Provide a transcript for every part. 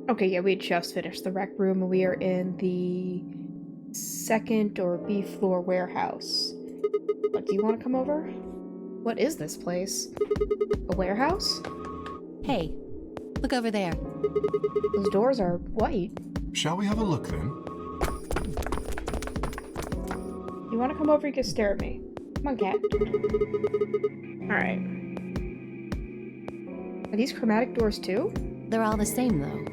Okay, yeah, we just finished the rec room and we are in the second or B floor warehouse. What, do you want to come over? What is this place? A warehouse? Hey, look over there. Those doors are white. Shall we have a look then? You want to come over? You can stare at me. Come on, cat. Alright. Are these chromatic doors too? They're all the same, though.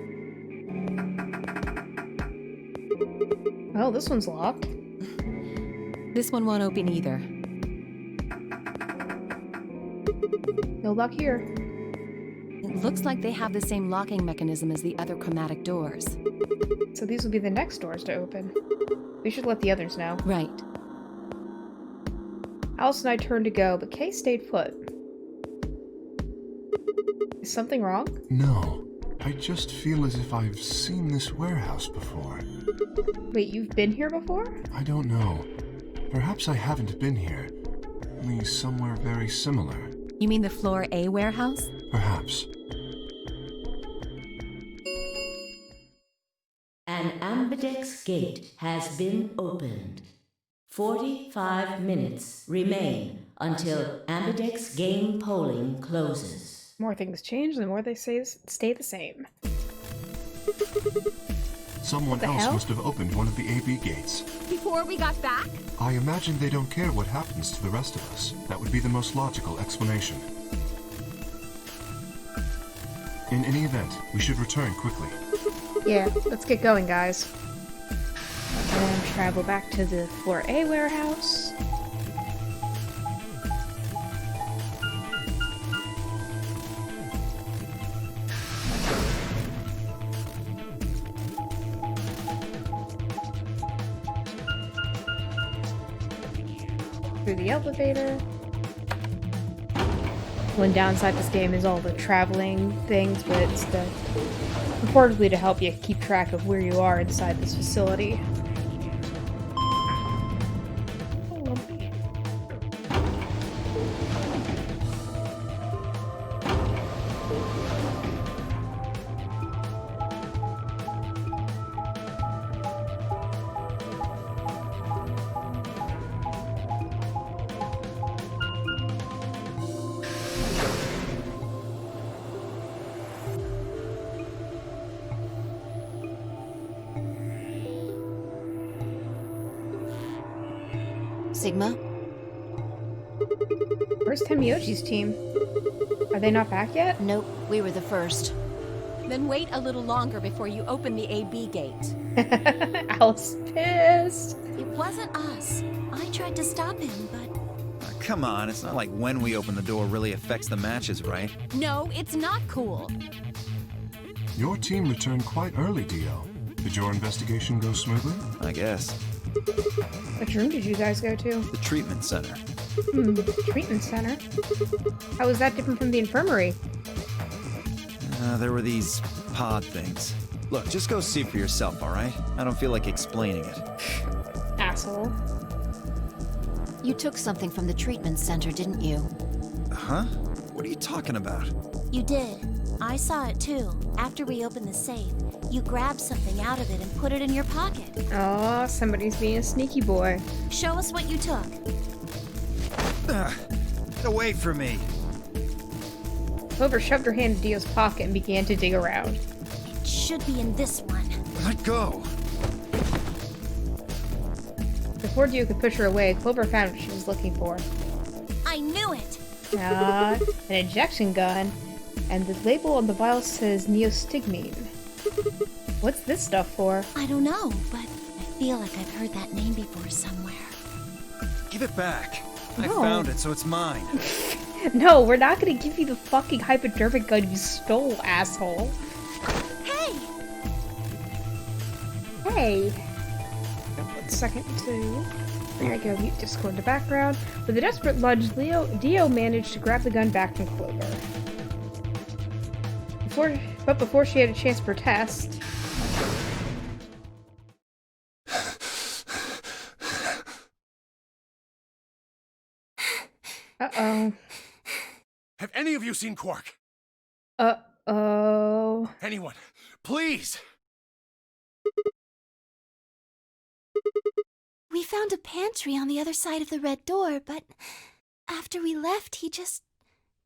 Oh, this one's locked. This one won't open either. No luck here. It looks like they have the same locking mechanism as the other chromatic doors. So these will be the next doors to open. We should let the others know. Right. Alice and I turned to go, but Kay stayed put. Is something wrong? No. I just feel as if I've seen this warehouse before. Wait, you've been here before? I don't know. Perhaps I haven't been here. Only somewhere very similar. You mean the Floor A warehouse? Perhaps. An ambidex gate has been opened. 45 minutes remain until ambidex game polling closes. More things change, the more they stay the same. Someone else hell? must have opened one of the AB gates. Before we got back? I imagine they don't care what happens to the rest of us. That would be the most logical explanation. In any event, we should return quickly. Yeah, let's get going, guys. And travel back to the Floor A warehouse. Through the elevator. One downside to this game is all the traveling things, but it's reportedly to help you keep track of where you are inside this facility. Sigma? Where's Temiyoshi's team? Are they not back yet? Nope, we were the first. Then wait a little longer before you open the AB gate. Alice is pissed. It wasn't us. I tried to stop him, but... Come on, it's not like when we open the door really affects the matches, right? No, it's not cool. Your team returned quite early, Dio. Did your investigation go smoothly? I guess. Which room did you guys go to? The treatment center. Treatment center? How is that different from the infirmary? There were these pod things. Look, just go see for yourself, alright? I don't feel like explaining it. Asshole. You took something from the treatment center, didn't you? Huh? What are you talking about? You did. I saw it too. After we opened the safe, you grabbed something out of it and put it in your pocket. Oh, somebody's being a sneaky boy. Show us what you took. Get away from me! Clover shoved her hand in Dio's pocket and began to dig around. It should be in this one. Let go! Before Dio could push her away, Clover found what she was looking for. I knew it! An injection gun. And the label on the vial says neostigmine. What's this stuff for? I don't know, but I feel like I've heard that name before somewhere. Give it back! I No. found it, so it's mine. No, we're not gonna give you the fucking hypodermic gun you stole, asshole. Hey! Hey! 1 second to... There I go, mute Discord in the background. With a desperate lunge, Dio managed to grab the gun back from Clover. Before she had a chance to protest... Uh-oh. Have any of you seen Quark? Uh-oh. Anyone, please! We found a pantry on the other side of the red door, but after we left, he just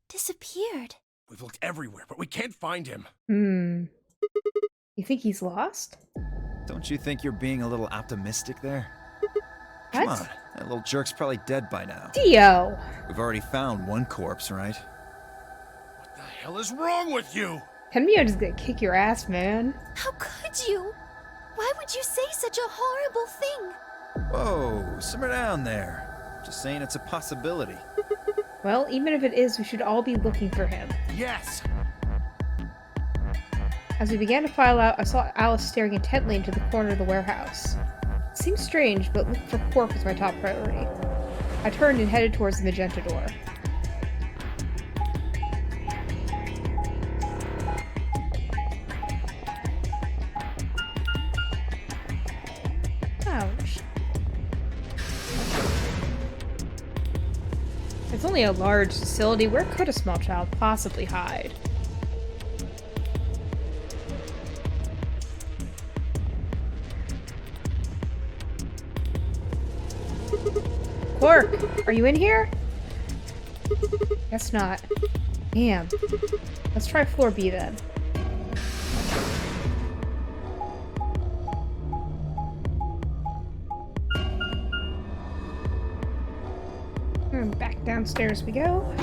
disappeared. We've looked everywhere, but we can't find him. You think he's lost? Don't you think you're being a little optimistic there? What? Come on, that little jerk's probably dead by now. Dio! We've already found one corpse, right? What the hell is wrong with you? Henmio just gonna kick your ass, man. How could you? Why would you say such a horrible thing? Whoa, simmer down there. Just saying it's a possibility. Well, even if it is, we should all be looking for him. Yes! As we began to file out, I saw Alice staring intently into the corner of the warehouse. It seemed strange, but looking for Quark was my top priority. I turned and headed towards the magenta door. Ouch. It's only a large facility. Where could a small child possibly hide? Quark, are you in here? Guess not. Damn. Let's try floor B then. And back downstairs we go.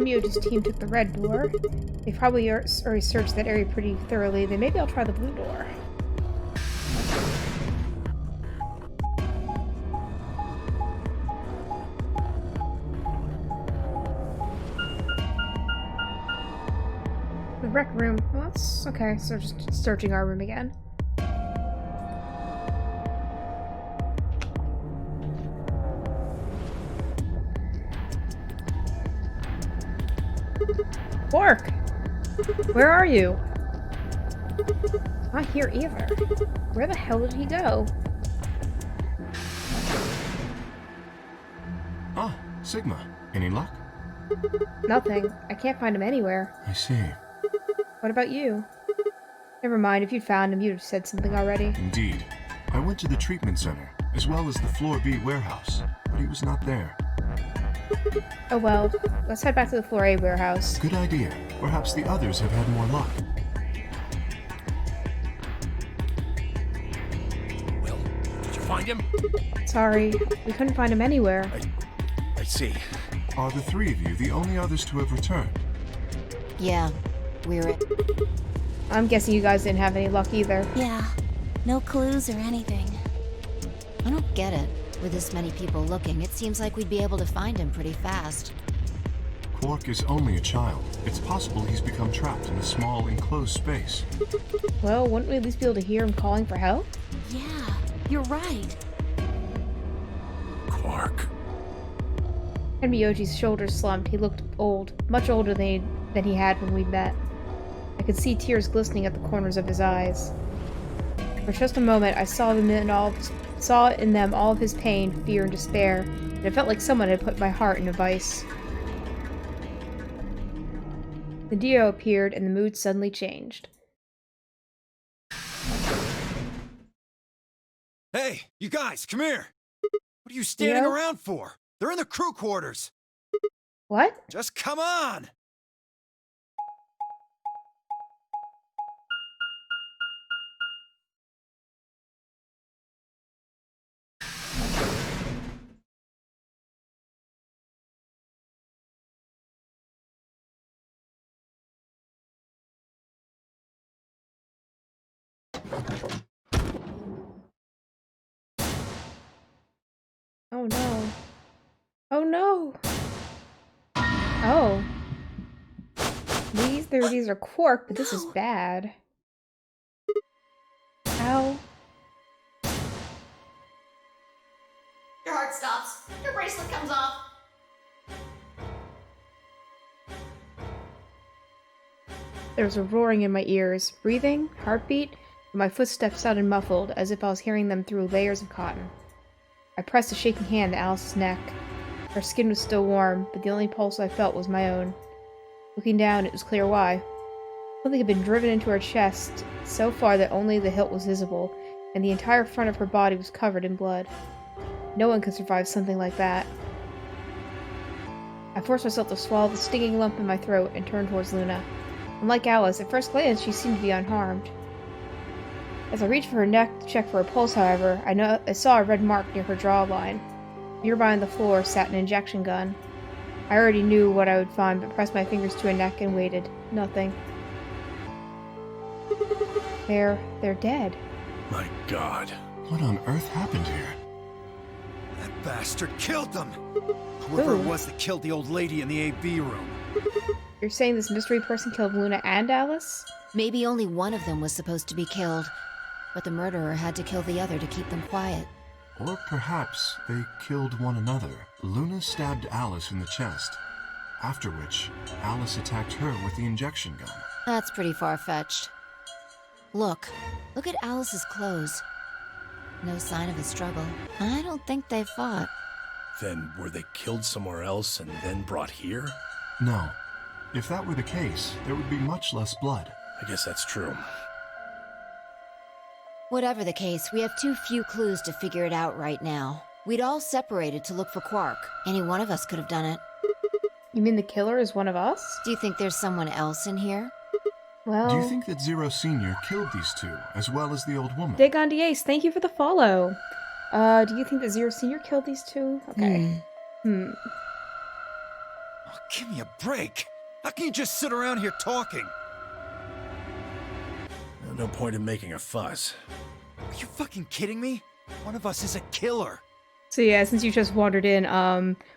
Mio's team took the red door. They probably already searched that area pretty thoroughly. Then maybe I'll try the blue door. The rec room. Well, that's okay. So just searching our room again. Quark! Where are you? Not here either. Where the hell did he go? Ah, Sigma. Any luck? Nothing. I can't find him anywhere. I see. What about you? Never mind, if you'd found him, you'd have said something already. Indeed. I went to the treatment center, as well as the Floor B warehouse, but he was not there. Oh well, let's head back to the Floor A warehouse. Good idea. Perhaps the others have had more luck. Will, did you find him? Sorry, we couldn't find him anywhere. I see. Are the three of you the only others to have returned? Yeah, we're... I'm guessing you guys didn't have any luck either. Yeah, no clues or anything. I don't get it. With this many people looking, it seems like we'd be able to find him pretty fast. Quark is only a child. It's possible he's become trapped in a small, enclosed space. Well, wouldn't we at least be able to hear him calling for help? Yeah, you're right. Quark. And Miyoji's shoulders slumped. He looked old, much older than he had when we met. I could see tears glistening at the corners of his eyes. For just a moment, I saw in them all of his pain, fear, and despair, and it felt like someone had put my heart in a vice. The Dio appeared, and the mood suddenly changed. Hey, you guys, come here! What are you standing Dio? around for? They're in the crew quarters! What? Just come on! Oh no. Oh no! Oh. These are Quark, but this is bad. Ow. God heart stops. Your bracelet comes off. There was a roaring in my ears, breathing, heartbeat, and my footsteps sounded muffled, as if I was hearing them through layers of cotton. I pressed a shaking hand to Alice's neck. Her skin was still warm, but the only pulse I felt was my own. Looking down, it was clear why. Something had been driven into her chest, so far that only the hilt was visible, and the entire front of her body was covered in blood. No one could survive something like that. I forced myself to swallow the stinging lump in my throat and turned towards Luna. Unlike Alice, at first glance she seemed to be unharmed. As I reached for her neck to check for her pulse, however, I saw a red mark near her jawline. Nearby on the floor sat an injection gun. I already knew what I would find, but pressed my fingers to her neck and waited. Nothing. They're dead. My God. What on earth happened here? That bastard killed them! Whoever it was that killed the old lady in the AB room. You're saying this mystery person killed Luna and Alice? Maybe only one of them was supposed to be killed, but the murderer had to kill the other to keep them quiet. Or perhaps they killed one another. Luna stabbed Alice in the chest, after which Alice attacked her with the injection gun. That's pretty far-fetched. Look at Alice's clothes. No sign of a struggle. I don't think they fought. Then were they killed somewhere else and then brought here? No. If that were the case, there would be much less blood. I guess that's true. Whatever the case, we have too few clues to figure it out right now. We'd all separated to look for Quark. Any one of us could have done it. You mean the killer is one of us? Do you think there's someone else in here? Well... Do you think that Zero Senior killed these two, as well as the old woman? Dig on Diaz, thank you for the follow. Do you think that Zero Senior killed these two? Okay. Oh, give me a break! How can you just sit around here talking? No point in making a fuss. Are you fucking kidding me? One of us is a killer. So yeah, since you just wandered in,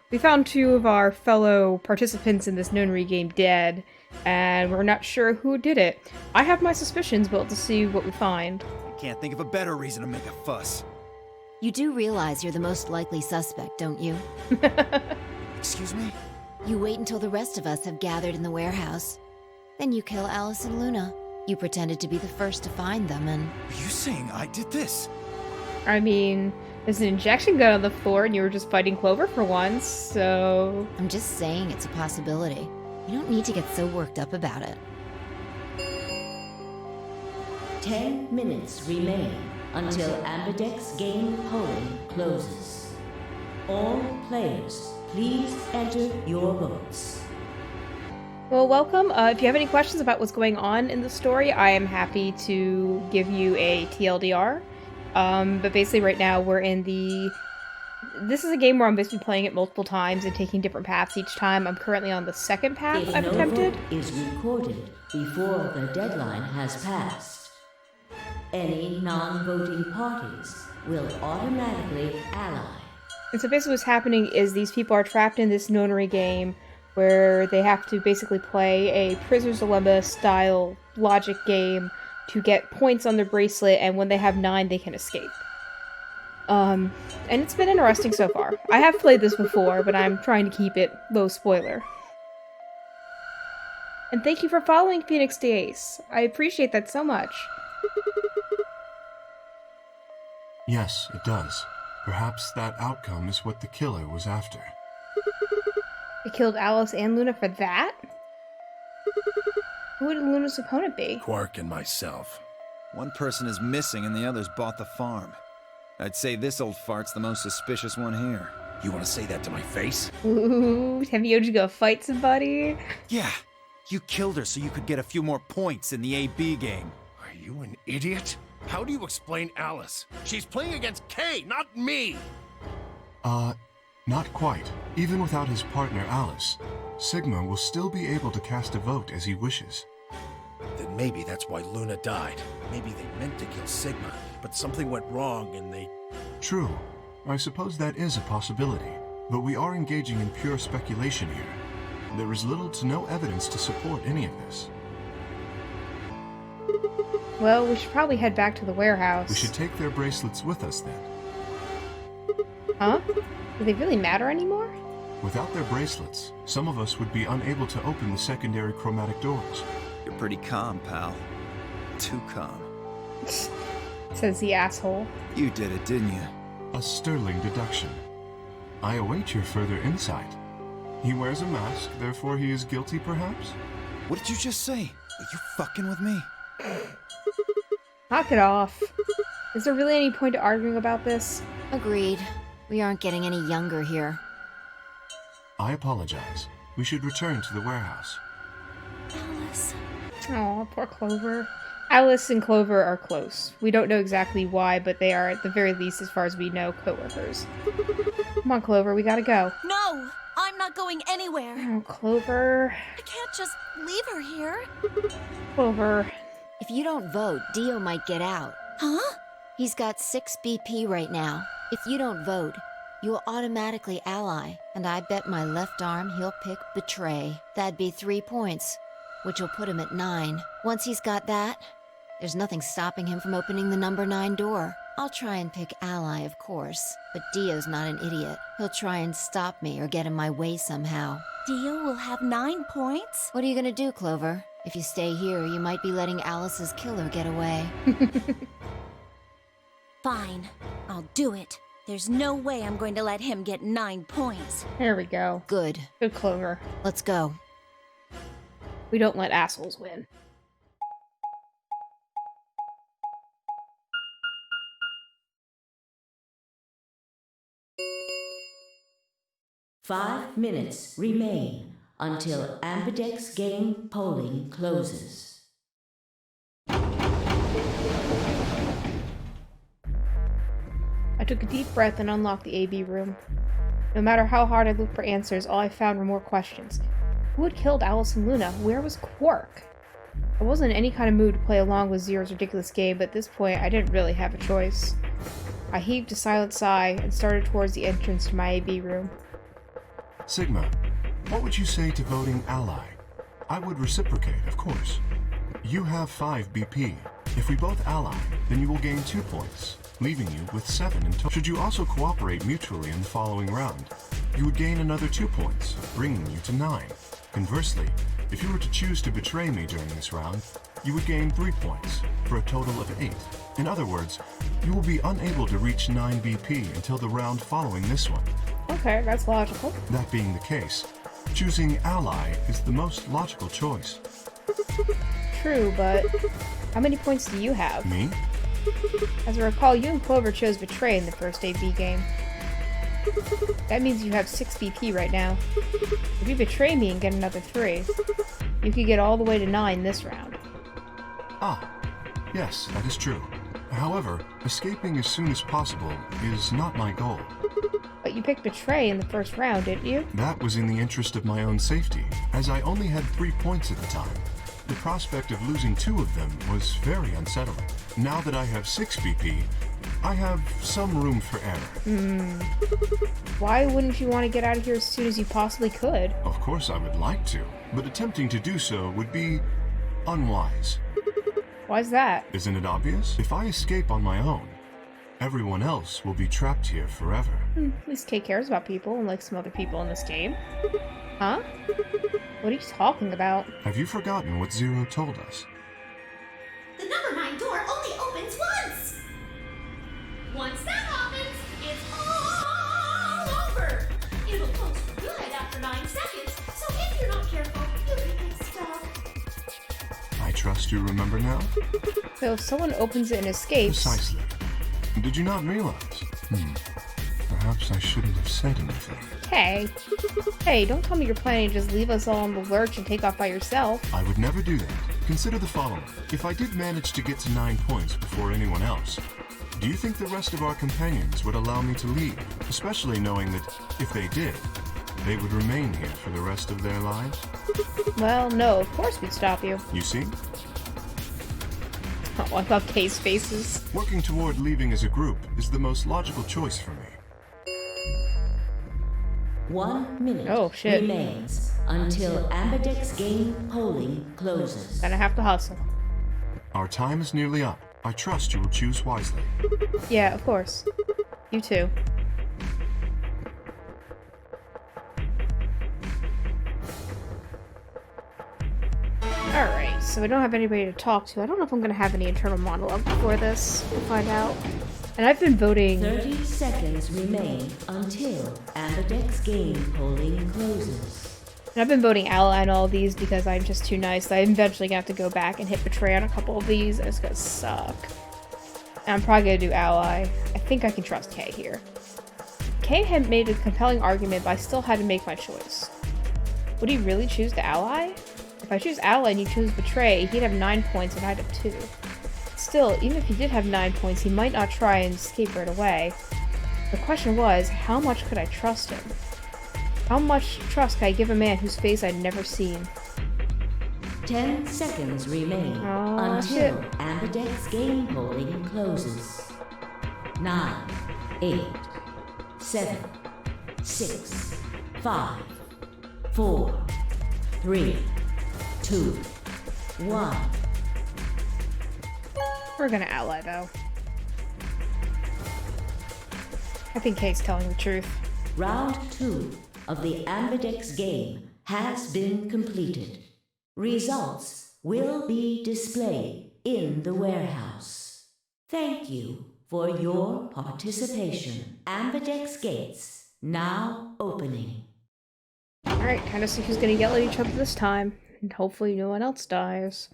we found two of our fellow participants in this nonary game dead, and we're not sure who did it. I have my suspicions, but we'll see what we find. I can't think of a better reason to make a fuss. You do realize you're the most likely suspect, don't you? Excuse me? You wait until the rest of us have gathered in the warehouse. Then you kill Alice and Luna. You pretended to be the first to find them, and... Are you saying I did this? I mean, there's an injection gun on the floor, and you were just fighting Clover for once, so... I'm just saying it's a possibility. You don't need to get so worked up about it. 10 minutes remain until Ambidex game polling closes. All players, please enter your votes. Well, welcome. If you have any questions about what's going on in the story, I am happy to give you a TLDR. But basically right now we're in the... This is a game where I'm basically playing it multiple times and taking different paths each time. I'm currently on the second path If I've no attempted. vote is recorded before the deadline has passed, any non-voting parties will automatically ally. And so basically what's happening is these people are trapped in this nonary game where they have to basically play a Prisoner's Dilemma style logic game to get points on their bracelet, and when they have 9 they can escape. And it's been interesting so far. I have played this before, but I'm trying to keep it low spoiler. And thank you for following Phoenix Dace. I appreciate that so much. Yes, it does. Perhaps that outcome is what the killer was after. They killed Alice and Luna for that? Who would Luna's opponent be? Quark and myself. One person is missing and the others bought the farm. I'd say this old fart's the most suspicious one here. You want to say that to my face? Ooh, have you to go fight somebody? Yeah, you killed her so you could get a few more points in the AB game. Are you an idiot? How do you explain Alice? She's playing against Kay, not me! Not quite. Even without his partner Alice, Sigma will still be able to cast a vote as he wishes. Then maybe that's why Luna died. Maybe they meant to kill Sigma, but something went wrong and they... True. I suppose that is a possibility, but we are engaging in pure speculation here. There is little to no evidence to support any of this. Well, we should probably head back to the warehouse. We should take their bracelets with us then. Huh? Do they really matter anymore? Without their bracelets, some of us would be unable to open the secondary chromatic doors. You're pretty calm, pal. Too calm. Says the asshole. You did it, didn't you? A sterling deduction. I await your further insight. He wears a mask, therefore he is guilty, perhaps? What did you just say? Are you fucking with me? Knock it off. Is there really any point to arguing about this? Agreed. We aren't getting any younger here. I apologize. We should return to the warehouse. Alice. Oh, poor Clover. Alice and Clover are close. We don't know exactly why, but they are, at the very least, as far as we know, co-workers. Come on, Clover, we gotta go. No! I'm not going anywhere! Oh, Clover. I can't just leave her here. Clover. If you don't vote, Dio might get out. Huh? He's got 6 BP right now. If you don't vote, you'll automatically ally, and I bet my left arm he'll pick Betray. That'd be 3 points, which will put him at 9. Once he's got that, there's nothing stopping him from opening the number 9 door. I'll try and pick Ally, of course, but Dio's not an idiot. He'll try and stop me or get in my way somehow. Dio will have 9 points? What are you gonna do, Clover? If you stay here, you might be letting Alice's killer get away. Fine. I'll do it. There's no way I'm going to let him get 9 points. There we go. Good. Good, Clover. Let's go. We don't let assholes win. Five minutes remain until Ambidex game polling closes. I took a deep breath and unlocked the AB room. No matter how hard I looked for answers, all I found were more questions. Who had killed Alice and Luna? Where was Quark? I wasn't in any kind of mood to play along with Zero's ridiculous game, but at this point I didn't really have a choice. I heaved a silent sigh and started towards the entrance to my AB room. Sigma, what would you say to voting ally? I would reciprocate, of course. You have 5 BP. If we both ally, then you will gain 2 points, leaving you with 7 in total. Should you also cooperate mutually in the following round, you would gain another 2 points, bringing you to 9. Conversely, if you were to choose to betray me during this round, you would gain 3 points, for a total of 8. In other words, you will be unable to reach 9 BP until the round following this one. Okay, that's logical. That being the case, choosing ally is the most logical choice. True, but how many points do you have? Me? As I recall, you and Clover chose Betray in the first AB game. That means you have 6 BP right now. If you betray me and get another 3, you could get all the way to 9 this round. Ah, yes, that is true. However, escaping as soon as possible is not my goal. But you picked Betray in the first round, didn't you? That was in the interest of my own safety, as I only had 3 points at the time. The prospect of losing 2 of them was very unsettling. Now that I have 6 BP, I have some room for error. Why wouldn't you want to get out of here as soon as you possibly could? Of course I would like to, but attempting to do so would be unwise. Why's that? Isn't it obvious? If I escape on my own, everyone else will be trapped here forever. At least Kay cares about people, unlike some other people in this game. Huh? What are you talking about? Have you forgotten what Zero told us? The number 9 door only opens once! Once that happens, it's all over! It'll close for good after 9 seconds, so if you're not careful, you'll get stuck. I trust you remember now? So if someone opens it and escapes... Precisely. Did you not realize? Perhaps I shouldn't have said anything. Hey. Hey, don't tell me you're planning to just leave us all in the lurch and take off by yourself. I would never do that. Consider the following. If I did manage to get to 9 points before anyone else, do you think the rest of our companions would allow me to leave? Especially knowing that, if they did, they would remain here for the rest of their lives? Well, no, of course we'd stop you. You see? Oh, I love Kay's faces. Working toward leaving as a group is the most logical choice for me. 1 minute Oh, shit. remains until Ambidex game polling closes. Gonna have to hustle. Our time is nearly up. I trust you will choose wisely. Yeah, of course. You too. so I don't have anybody to talk to. I don't know if I'm gonna have any internal monologue before this. We'll find out. And I've been voting. 30 seconds remain until Ambidex game polling closes. And I've been voting ally on all these because I'm just too nice. I'm eventually gonna have to go back and hit betray on a couple of these. It's gonna suck. And I'm probably gonna do ally. I think I can trust Kay here. Kay had made a compelling argument, but I still had to make my choice. Would he really choose the ally? If I choose ally and you choose betray, he'd have 9 points and I'd have 2. Still, even if he did have 9 points, he might not try and escape right away. The question was, how much could I trust him? How much trust could I give a man whose face I'd never seen? 10 seconds remain until Ambidex game polling closes. 9, 8, 7, 6, 5, 4, 3, 2, 1. We're gonna ally, though. I think Kay's telling the truth. Round 2 of the Ambidex game has been completed. Results will be displayed in the warehouse. Thank you for your participation. Ambidex gates now opening. Alright, kind of see who's gonna yell at each other this time. And hopefully no one else dies.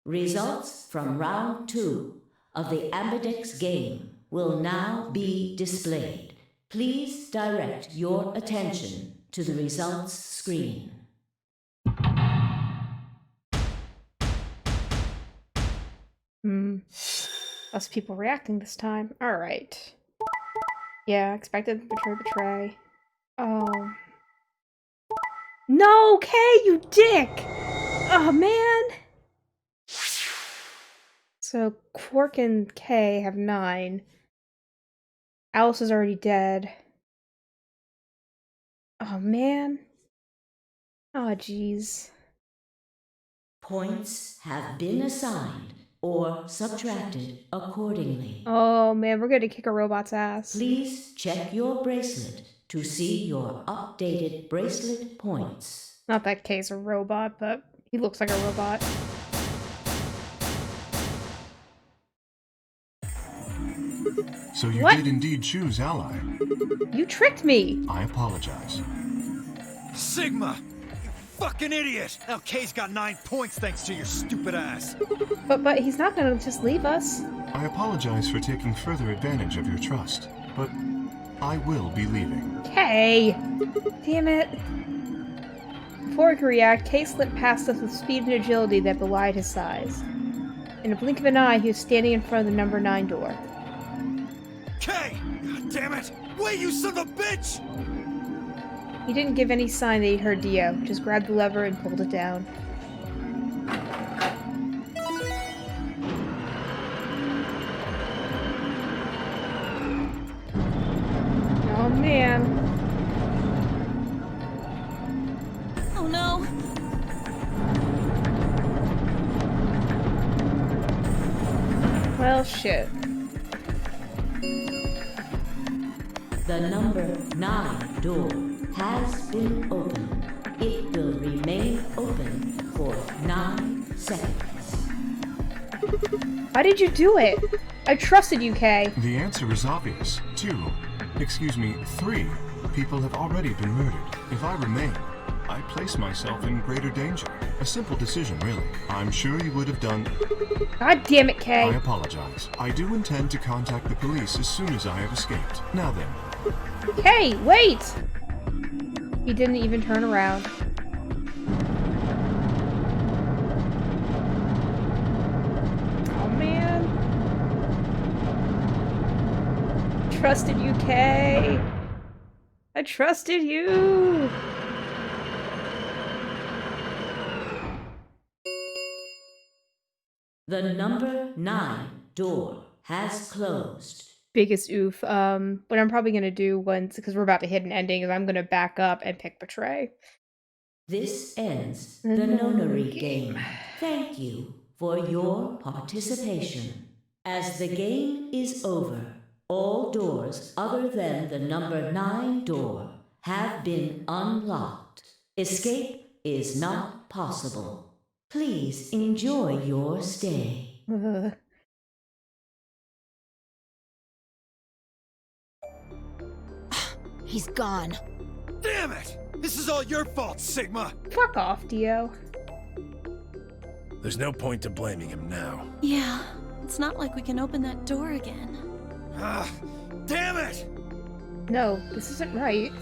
Results from round 2 of the Ambidex game will now be displayed. Please direct your attention to the results screen. Less people reacting this time. Alright. Yeah, expected betray. Oh. No, Kay, you dick! Oh, man! So, Quark and Kay have 9. Alice is already dead. Oh, man. Oh, jeez. Points have been assigned or subtracted accordingly. Oh, man, we're gonna kick a robot's ass. Please check your bracelet to see your updated bracelet points. Not that Kay's a robot, but he looks like a robot. So you What? did indeed choose ally. You tricked me! I apologize. Sigma! You fucking idiot! Now Kay's got 9 points thanks to your stupid ass. But he's not gonna just leave us. I apologize for taking further advantage of your trust, but I will be leaving. Kay! Damn it. Before I could react, Kay slipped past us with speed and agility that belied his size. In a blink of an eye, he was standing in front of the number 9 door. Kay! God damn it! Wait, you son of a bitch! He didn't give any sign that he heard Dio, just grabbed the lever and pulled it down. Oh man. Oh no! Well, shit. The number 9 door has been opened. It will remain open for 9 seconds. Why did you do it? I trusted you, Kay. The answer is obvious. 3 people have already been murdered. If I remain, I place myself in greater danger. A simple decision, really. I'm sure you would have done... God damn it, I Kay. apologize. I do intend to contact the police as soon as I have escaped. Now then. Kay, wait! He didn't even turn around. Oh man. Trusted you, Kay. I trusted you. The number 9 door has closed. Biggest oof. What I'm probably gonna do once, because we're about to hit an ending, is I'm gonna back up and pick betray. This ends the nonary game. Thank you for your participation. As the game is over, all doors other than the number 9 door have been unlocked. Escape is not possible. Please enjoy your stay. He's gone. Damn it! This is all your fault, Sigma! Fuck off, Dio. There's no point to blaming him now. Yeah, it's not like we can open that door again. Ah, damn it! No, this isn't right.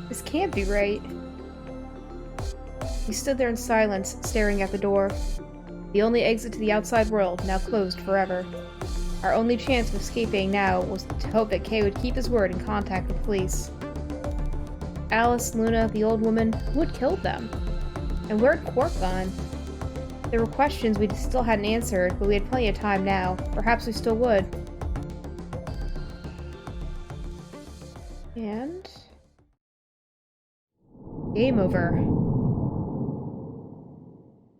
This can't be right. We stood there in silence, staring at the door. The only exit to the outside world, now closed forever. Our only chance of escaping now was to hope that Kay would keep his word and contact the police. Alice, Luna, the old woman, who had killed them? And where had Quark gone? There were questions we still hadn't answered, but we had plenty of time now. Perhaps we still would. And... game over.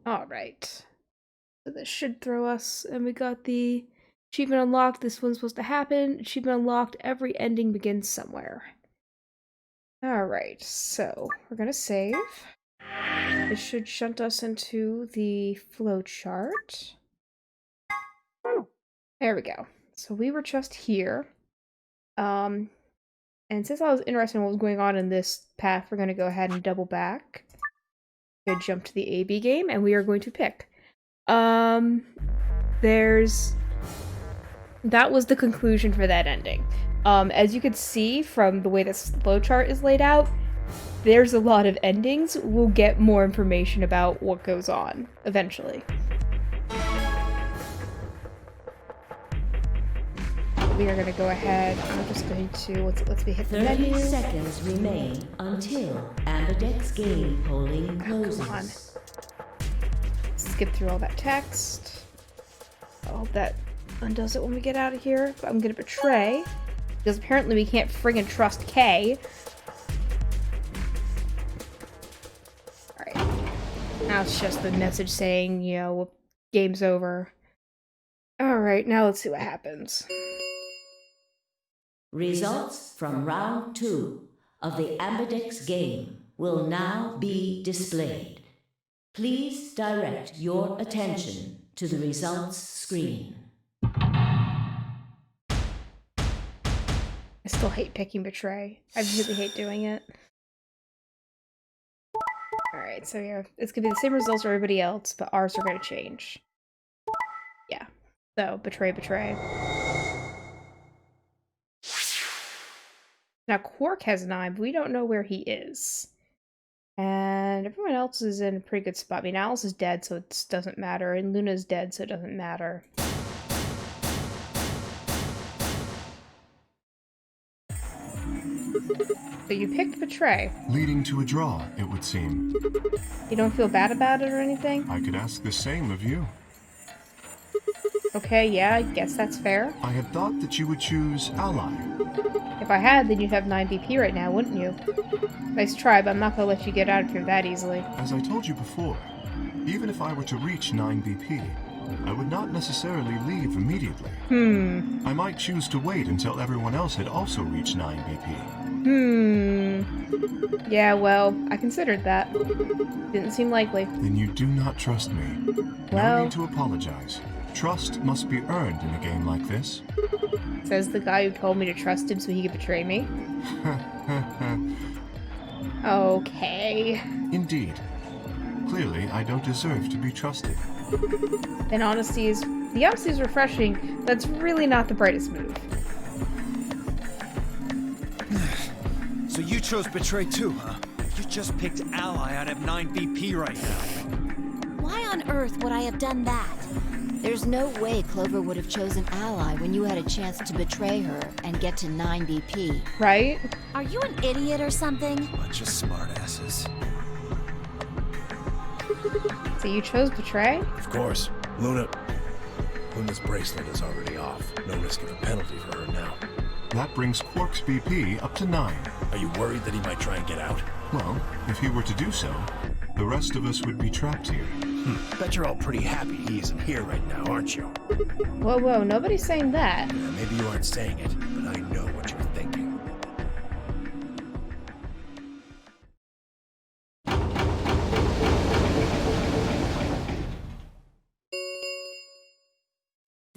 Alright. So this should throw us, and we got the achievement unlocked. This one's supposed to happen. Achievement unlocked. Every ending begins somewhere. Alright, so we're gonna save. This should shunt us into the flowchart. There we go. So we were just here. And since I was interested in what was going on in this path, we're gonna go ahead and double back. We're gonna jump to the AB game, and we are going to pick. That was the conclusion for that ending. As you can see from the way this flowchart is laid out, there's a lot of endings. We'll get more information about what goes on eventually. We are gonna go ahead. I'm just going to let's hit the 30 menu. seconds remain until Ambidex game polling closes. Come on. Skip through all that text. Oh, that undoes it when we get out of here. But I'm gonna betray. Because apparently we can't friggin' trust Kay. Alright. Now it's just the message saying, you know, game's over. Alright, now let's see what happens. Results from round 2 of the Ambidex game will now be displayed. Please direct your attention to the results screen. I still hate picking betray. I really hate doing it. Alright, so yeah, it's gonna be the same results for everybody else, but ours are gonna change. Yeah. So, betray. Now, Quark has 9, but we don't know where he is. And everyone else is in a pretty good spot. I mean, Alice is dead, so it doesn't matter, and Luna's dead, so it doesn't matter. So you picked betray. Leading to a draw, it would seem. You don't feel bad about it or anything? I could ask the same of you. Okay, yeah, I guess that's fair. I had thought that you would choose Ally. If I had, then you'd have 9 BP right now, wouldn't you? Nice try, but I'm not gonna let you get out of here that easily. As I told you before, even if I were to reach 9 BP, I would not necessarily leave immediately. I might choose to wait until everyone else had also reached 9 BP. Yeah, well, I considered that. Didn't seem likely. Then you do not trust me. Well- No need to apologize. Trust must be earned in a game like this. Says the guy who told me to trust him so he could betray me. Okay. Indeed. Clearly, I don't deserve to be trusted. And honesty is refreshing. That's really not the brightest move. So you chose Betray too, huh? You just picked Ally out of 9 BP right now. Why on earth would I have done that? There's no way Clover would have chosen Ally when you had a chance to betray her and get to 9 BP. Right? Are you an idiot or something? Bunch of smartasses. So you chose betray? Of course. Luna's bracelet is already off. No risk of a penalty for her now. That brings Quark's BP up to 9. Are you worried that he might try and get out? Well, if he were to do so, the rest of us would be trapped here. Bet you're all pretty happy he isn't here right now, aren't you? Whoa, nobody's saying that. Yeah, maybe you aren't saying it, but I know what you're thinking.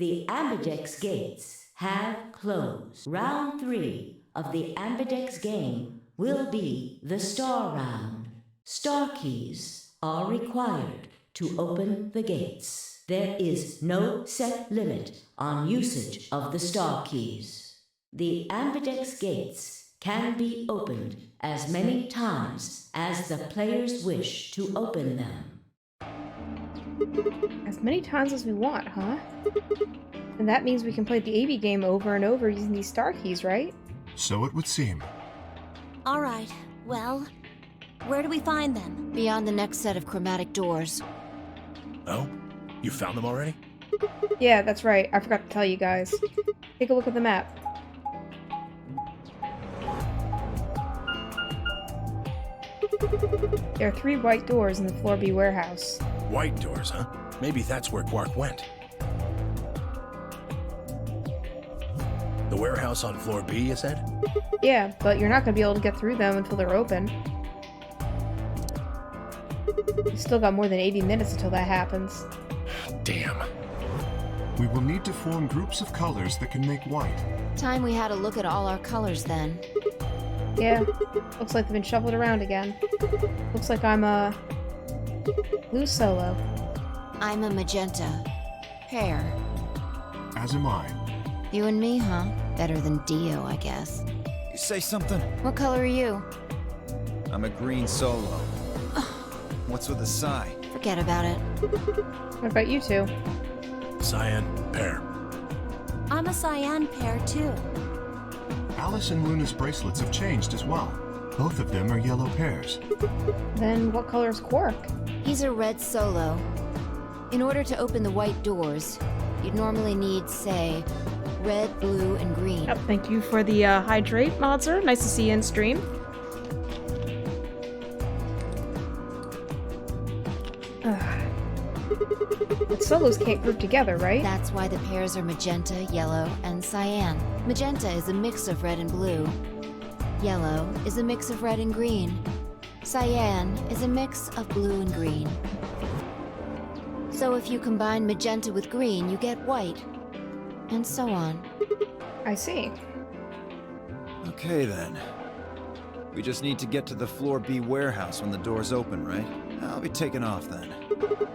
The Ambidex gates have closed. Round 3 of the Ambidex game will be the star round. Star keys are required to open the gates. There is no set limit on usage of the star keys. The Ambidex gates can be opened as many times as the players wish to open them. As many times as we want, huh? And that means we can play the AB game over and over using these star keys, right? So it would seem. All right, well, where do we find them? Beyond the next set of chromatic doors. Oh? You found them already? Yeah, that's right. I forgot to tell you guys. Take a look at the map. There are 3 white doors in the floor B warehouse. White doors, huh? Maybe that's where Quark went. The warehouse on floor B, you said? Yeah, but you're not going to be able to get through them until they're open. You still got more than 80 minutes until that happens. Damn. We will need to form groups of colors that can make white. Time we had a look at all our colors then. Yeah, looks like they've been shuffled around again. Looks like I'm a blue solo. I'm a magenta. Pear. As am I. You and me, huh? Better than Dio, I guess. You say something? What color are you? I'm a green solo. What's with the sigh? Forget about it. What about you two? Cyan, pear. I'm a cyan pair, too. Alice and Luna's bracelets have changed as well. Both of them are yellow pairs. Then what color is Quark? He's a red solo. In order to open the white doors, you'd normally need, say, red, blue, and green. Oh, thank you for the hydrate, Modzer. Nice to see you in stream. But solos can't group together, right? That's why the pairs are magenta, yellow, and cyan. Magenta is a mix of red and blue. Yellow is a mix of red and green. Cyan is a mix of blue and green. So if you combine magenta with green, you get white. And so on. I see. Okay then. We just need to get to the floor B warehouse when the doors open, right? I'll be taking off then.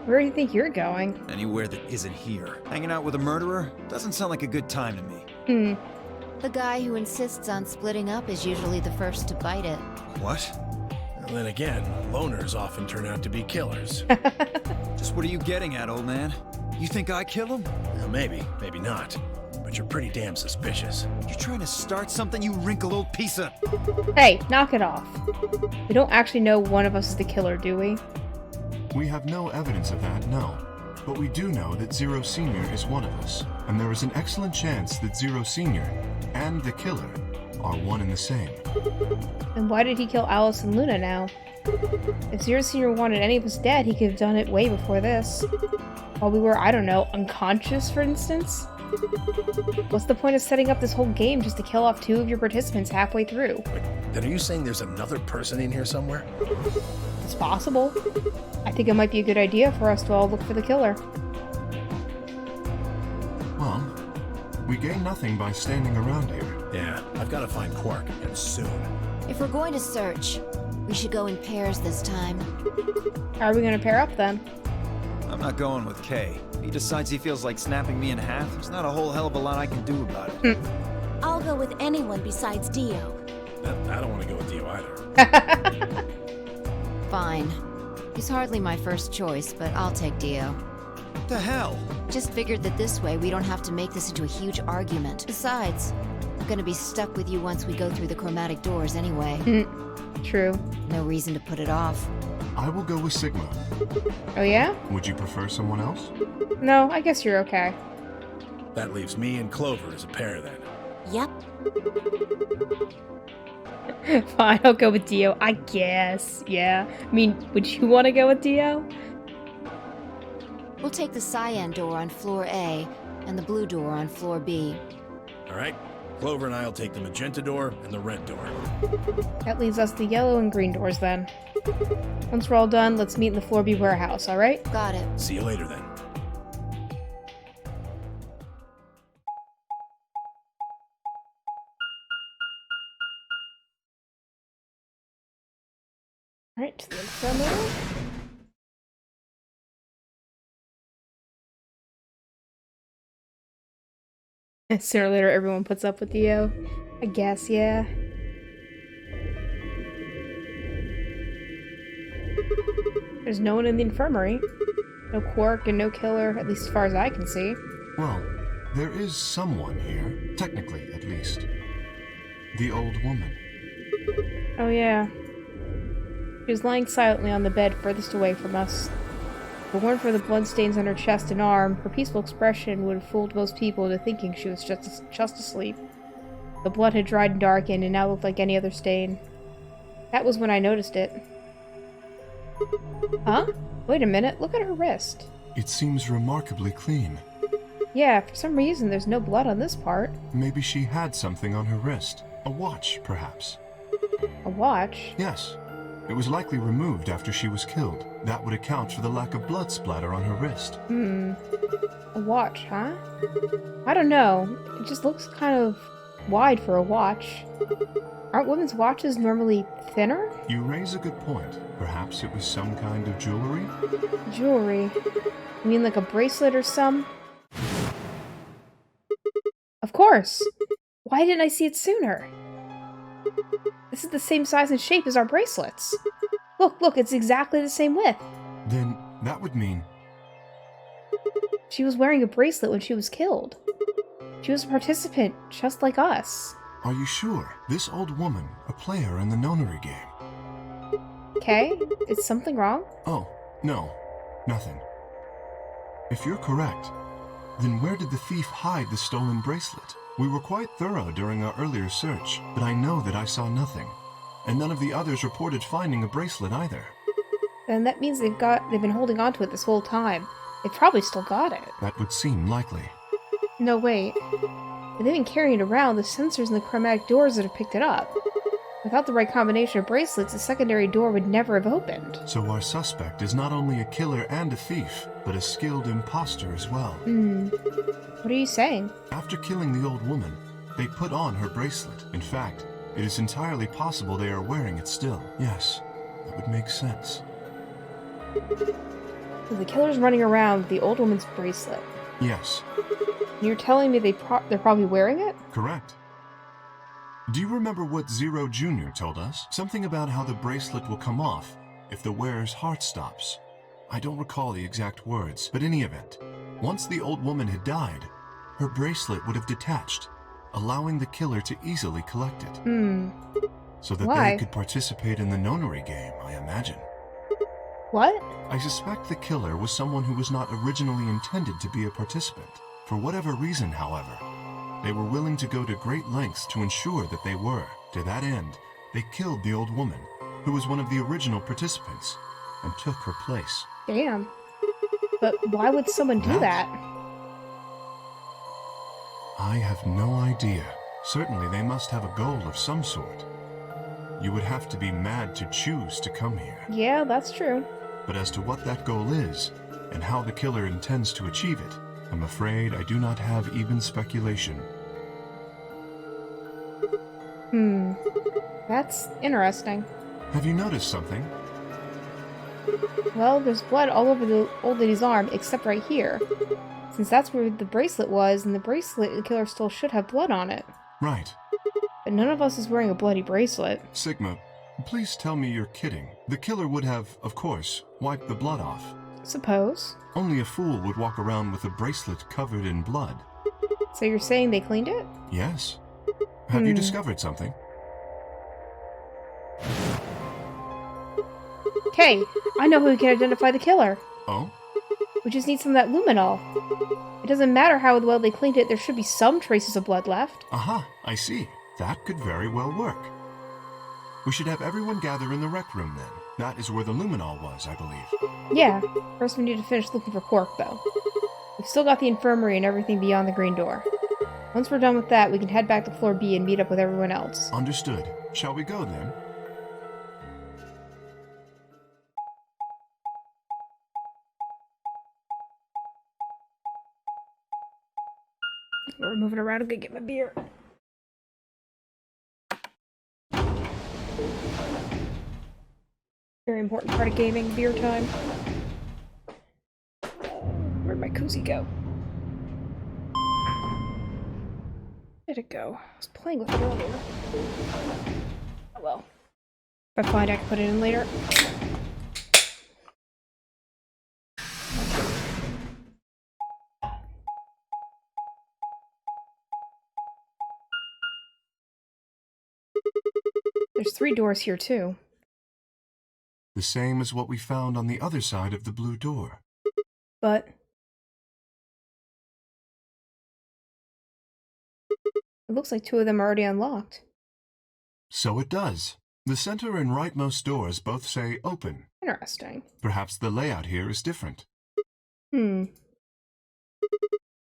Where do you think you're going? Anywhere that isn't here. Hanging out with a murderer? Doesn't sound like a good time to me. The guy who insists on splitting up is usually the first to bite it. What? And then again, loners often turn out to be killers. Just what are you getting at, old man? You think I kill him? Well, maybe not. But you're pretty damn suspicious. You trying to start something, you wrinkled old piece of... Hey, knock it off. We don't actually know one of us is the killer, do we? We have no evidence of that, no. But we do know that Zero Senior is one of us, and there is an excellent chance that Zero Senior and the killer are one and the same. And why did he kill Alice and Luna now? If Zero Senior wanted any of us dead, he could have done it way before this. While we were, I don't know, unconscious, for instance? What's the point of setting up this whole game just to kill off 2 of your participants halfway through? Wait, then are you saying there's another person in here somewhere? It's possible. I think it might be a good idea for us to all look for the killer. Well, we gain nothing by standing around here. Yeah, I've got to find Quark, and soon. If we're going to search, we should go in pairs this time. How are we gonna pair up then? I'm not going with Kay. If he decides he feels like snapping me in half, there's not a whole hell of a lot I can do about it. I'll go with anyone besides Dio. I don't want to go with Dio either. Fine. He's hardly my first choice, but I'll take Dio. What the hell? Just figured that this way we don't have to make this into a huge argument. Besides, I'm gonna be stuck with you once we go through the chromatic doors anyway. True. No reason to put it off. I will go with Sigma. Oh yeah? Would you prefer someone else? No, I guess you're okay. That leaves me and Clover as a pair then. Yep. Fine, I'll go with Dio, I guess. Yeah. I mean, would you want to go with Dio? We'll take the cyan door on floor A and the blue door on floor B. All right? Clover and I'll take the magenta door and the red door. That leaves us the yellow and green doors then. Once we're all done, let's meet in the floor B warehouse, alright? Got it. See you later then. Alright, to the infirmary. And sooner or later, everyone puts up with you. I guess, yeah. There's no one in the infirmary. No Quark and no killer, at least as far as I can see. Well, there is someone here, technically at least. The old woman. Oh yeah. She was lying silently on the bed furthest away from us. If it weren't for the bloodstains on her chest and arm, her peaceful expression would have fooled most people into thinking she was just asleep. The blood had dried and darkened and now looked like any other stain. That was when I noticed it. Huh? Wait a minute, look at her wrist. It seems remarkably clean. Yeah, for some reason there's no blood on this part. Maybe she had something on her wrist. A watch, perhaps. A watch? Yes. It was likely removed after she was killed. That would account for the lack of blood splatter on her wrist. A watch, huh? I don't know. It just looks kind of wide for a watch. Aren't women's watches normally thinner? You raise a good point. Perhaps it was some kind of jewelry? Jewelry? You mean like a bracelet or some? Of course! Why didn't I see it sooner? This is the same size and shape as our bracelets. Look, it's exactly the same width. Then that would mean... She was wearing a bracelet when she was killed. She was a participant, just like us. Are you sure? This old woman, a player in the nonary game. Okay, is something wrong? Oh, no. Nothing. If you're correct, then where did the thief hide the stolen bracelet? We were quite thorough during our earlier search, but I know that I saw nothing. And none of the others reported finding a bracelet either. Then that means they've been holding on to it this whole time. They probably still got it. That would seem likely. No, wait. If they've been carrying it around, the sensors and the chromatic doors that have picked it up. Without the right combination of bracelets, the secondary door would never have opened. So our suspect is not only a killer and a thief, but a skilled imposter as well. What are you saying? After killing the old woman, they put on her bracelet. In fact, it is entirely possible they are wearing it still. Yes, that would make sense. So the killer's running around with the old woman's bracelet. Yes. And you're telling me they're probably wearing it? Correct. Do you remember what Zero Jr. told us? Something about how the bracelet will come off if the wearer's heart stops. I don't recall the exact words, but in any event, once the old woman had died, her bracelet would have detached, allowing the killer to easily collect it. So that Why? they could participate in the nonary game, I imagine. What? I suspect the killer was someone who was not originally intended to be a participant. For whatever reason, however, they were willing to go to great lengths to ensure that they were. To that end, they killed the old woman, who was one of the original participants, and took her place. Damn. But why would someone do that? I have no idea. Certainly they must have a goal of some sort. You would have to be mad to choose to come here. Yeah, that's true. But as to what that goal is, and how the killer intends to achieve it, I'm afraid I do not have even speculation. That's interesting. Have you noticed something? Well, there's blood all over the old lady's arm, except right here. Since that's where the bracelet was, and the bracelet, the killer still should have blood on it. Right. But none of us is wearing a bloody bracelet. Sigma, please tell me you're kidding. The killer would have, of course, wiped the blood off. Suppose. Only a fool would walk around with a bracelet covered in blood. So you're saying they cleaned it? Yes. Have you discovered something? Okay, I know who can identify the killer. Oh? We just need some of that luminol. It doesn't matter how well they cleaned it, there should be some traces of blood left. Aha, I see. That could very well work. We should have everyone gather in the rec room then. That is where the luminol was, I believe. Yeah, first we need to finish looking for Quark, though. We've still got the infirmary and everything beyond the green door. Once we're done with that, we can head back to floor B and meet up with everyone else. Understood. Shall we go then? We're moving around. I'm gonna get my beer. Very important part of gaming, beer time. Where'd my koozie go? Where'd it go? I was playing with it earlier. Oh well. If I find I can put it in later. There's 3 doors here too. The same as what we found on the other side of the blue door. But it looks like 2 of them are already unlocked. So it does. The center and rightmost doors both say open. Interesting. Perhaps the layout here is different.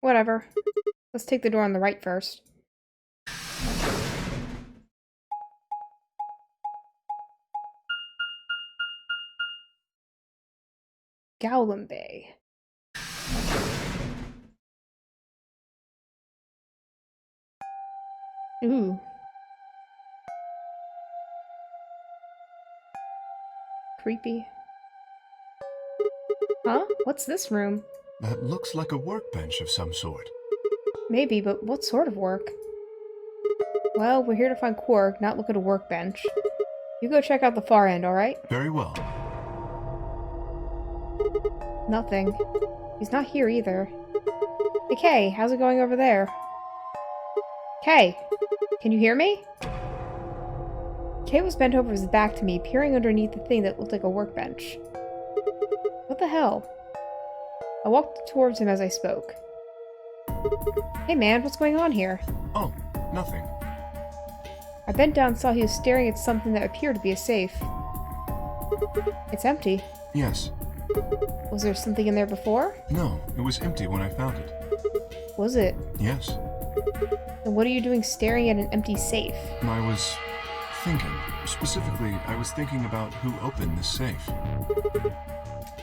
Whatever. Let's take the door on the right first. Gowlin Bay. Ooh. Creepy. Huh? What's this room? That looks like a workbench of some sort. Maybe, but what sort of work? Well, we're here to find Quark, not look at a workbench. You go check out the far end, alright? Very well. Nothing. He's not here either. Hey, Kay, how's it going over there? Kay, can you hear me? Kay was bent over his back to me, peering underneath the thing that looked like a workbench. What the hell? I walked towards him as I spoke. Hey man, what's going on here? Oh, nothing. I bent down and saw he was staring at something that appeared to be a safe. It's empty. Yes. Was there something in there before? No, it was empty when I found it. Was it? Yes. Then what are you doing staring at an empty safe? I was thinking. Specifically, I was thinking about who opened this safe.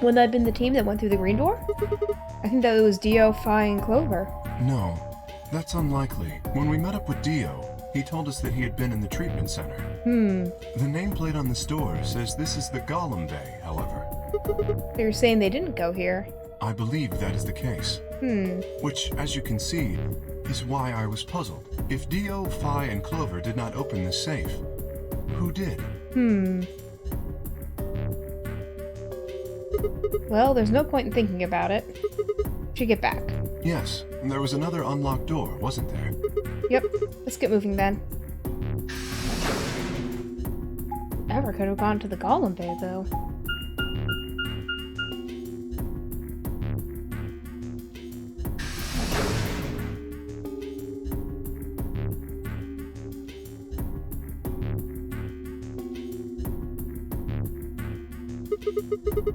Wouldn't that have been the team that went through the green door? I think that it was Dio, Phi, and Clover. No, that's unlikely. When we met up with Dio, he told us that he had been in the treatment center. The nameplate on this door says this is the Golem Bay, however. They're saying they didn't go here. I believe that is the case. Which, as you can see, is why I was puzzled. If Dio, Phi, and Clover did not open this safe, who did? Well, there's no point in thinking about it. Should get back. Yes, and there was another unlocked door, wasn't there? Yep, let's get moving then. Ever could have gone to the Golem Bay, though.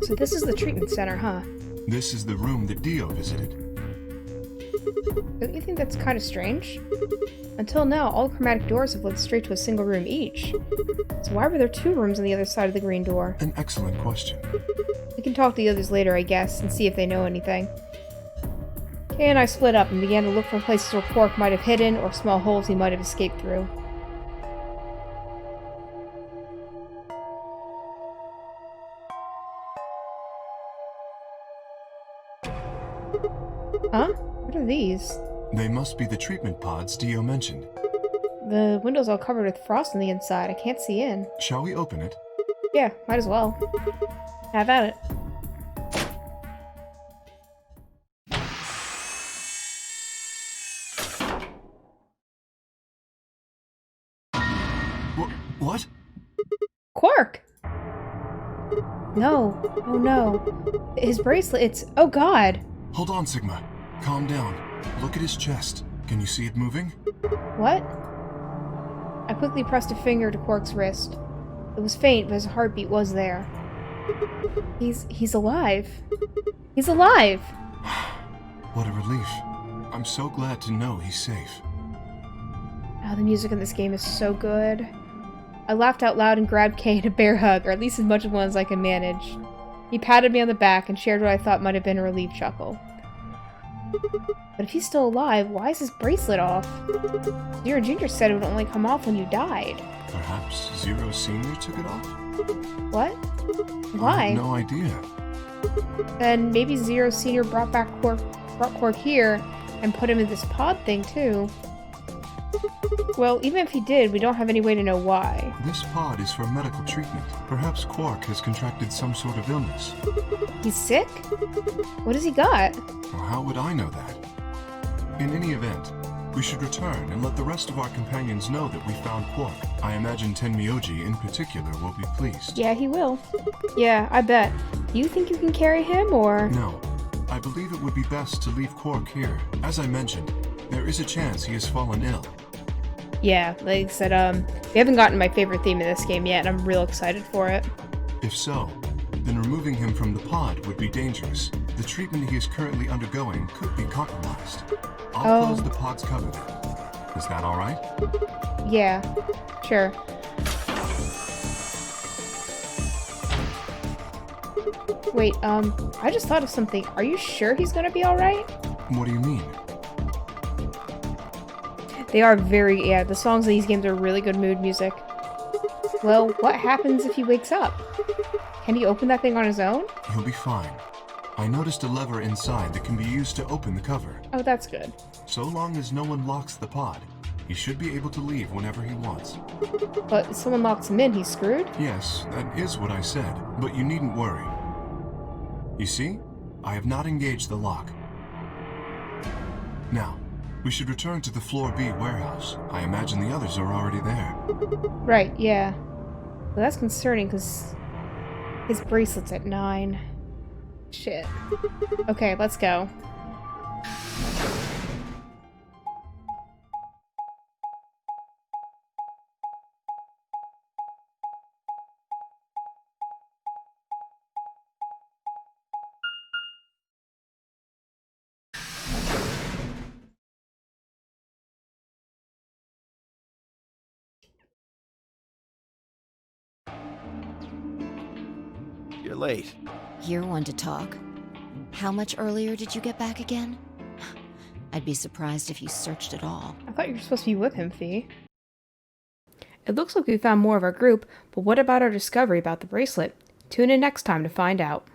So this is the treatment center, huh? This is the room that Dio visited. Don't you think that's kind of strange? Until now, all chromatic doors have led straight to a single room each. So why were there 2 rooms on the other side of the green door? An excellent question. We can talk to the others later, I guess, and see if they know anything. Kay and I split up and began to look for places where Quark might have hidden or small holes he might have escaped through. Huh? What are these? They must be the treatment pods Dio mentioned. The window's all covered with frost on the inside. I can't see in. Shall we open it? Yeah, might as well. Have at it. What? Quark! No. Oh no. His bracelet, it's... Oh god! Hold on, Sigma. Calm down. Look at his chest. Can you see it moving? What? I quickly pressed a finger to Quark's wrist. It was faint, but his heartbeat was there. He's alive. He's alive! What a relief. I'm so glad to know he's safe. Oh, the music in this game is so good. I laughed out loud and grabbed Kay in a bear hug, or at least as much of one as I could manage. He patted me on the back and shared what I thought might have been a relieved chuckle. But if he's still alive, why is his bracelet off? Zero Jr. said it would only come off when you died. Perhaps Zero Senior took it off? What? I Why? have no idea. Then maybe Zero Senior brought Quark here and put him in this pod thing too. Well, even if he did, we don't have any way to know why. This pod is for medical treatment. Perhaps Quark has contracted some sort of illness. He's sick? What has he got? Well, how would I know that? In any event, we should return and let the rest of our companions know that we found Quark. I imagine Tenmyoji in particular will be pleased. Yeah, he will. Yeah, I bet. Do you think you can carry him, or...? No. I believe it would be best to leave Quark here. As I mentioned, there is a chance he has fallen ill. Yeah, like I said, we haven't gotten my favorite theme in this game yet, and I'm real excited for it. If so, then removing him from the pod would be dangerous. The treatment he is currently undergoing could be compromised. I'll close the pod's cover then. Is that alright? Yeah, sure. Wait, I just thought of something. Are you sure he's gonna be alright? What do you mean? They are yeah, the songs in these games are really good mood music. Well, what happens if he wakes up? Can he open that thing on his own? He'll be fine. I noticed a lever inside that can be used to open the cover. Oh, that's good. So long as no one locks the pod, he should be able to leave whenever he wants. But if someone locks him in, he's screwed? Yes, that is what I said, but you needn't worry. You see? I have not engaged the lock. Now, we should return to the Floor B warehouse. I imagine the others are already there. Right, yeah. Well, that's concerning, because his bracelet's at 9. Shit. Okay, let's go. You're late. You're one to talk. How much earlier did you get back again? I'd be surprised if you searched at all. I thought you were supposed to be with him, Fee. It looks like we found more of our group, but what about our discovery about the bracelet? Tune in next time to find out.